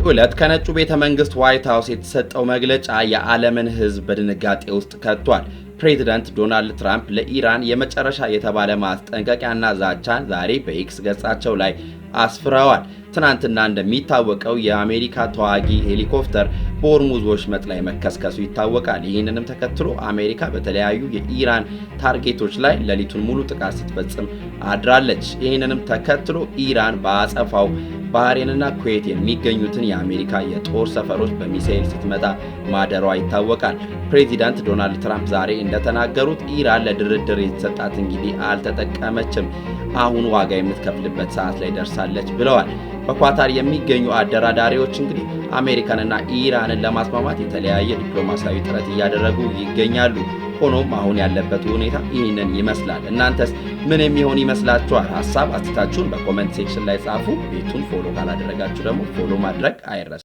ዕለት ከነጩ ቤተ መንግስት ዋይት ሃውስ የተሰጠው መግለጫ የዓለምን ሕዝብ በድንጋጤ ውስጥ ከቷል። ፕሬዚዳንት ዶናልድ ትራምፕ ለኢራን የመጨረሻ የተባለ ማስጠንቀቂያና ዛቻን ዛሬ በኤክስ ገጻቸው ላይ አስፍረዋል። ትናንትና እንደሚታወቀው የአሜሪካ ተዋጊ ሄሊኮፕተር በሆርሙዝ ወሽመጥ ላይ መከስከሱ ይታወቃል። ይህንንም ተከትሎ አሜሪካ በተለያዩ የኢራን ታርጌቶች ላይ ሌሊቱን ሙሉ ጥቃት ስትፈጽም አድራለች። ይህንንም ተከትሎ ኢራን በአጸፋው ባህሬንና ኩዌት የሚገኙትን የአሜሪካ የጦር ሰፈሮች በሚሳኤል ስትመታ ማደሯ ይታወቃል። ፕሬዚዳንት ዶናልድ ትራምፕ ዛሬ እንደተናገሩት ኢራን ለድርድር የተሰጣትን ጊዜ አልተጠቀመችም፣ አሁን ዋጋ የምትከፍልበት ሰዓት ላይ ደርሳለች ብለዋል። በኳታር የሚገኙ አደራዳሪዎች እንግዲህ አሜሪካንና ኢራንን ለማስማማት የተለያየ ዲፕሎማሲያዊ ጥረት እያደረጉ ይገኛሉ። ሆኖም አሁን ያለበት ሁኔታ ይህንን ይመስላል። እናንተስ ምን የሚሆን ይመስላችኋል? ሐሳብ አስተያየታችሁን በኮሜንት ሴክሽን ላይ ጻፉ። ቤቱን ፎሎ ካላደረጋችሁ ደግሞ ፎሎ ማድረግ አይረሳ።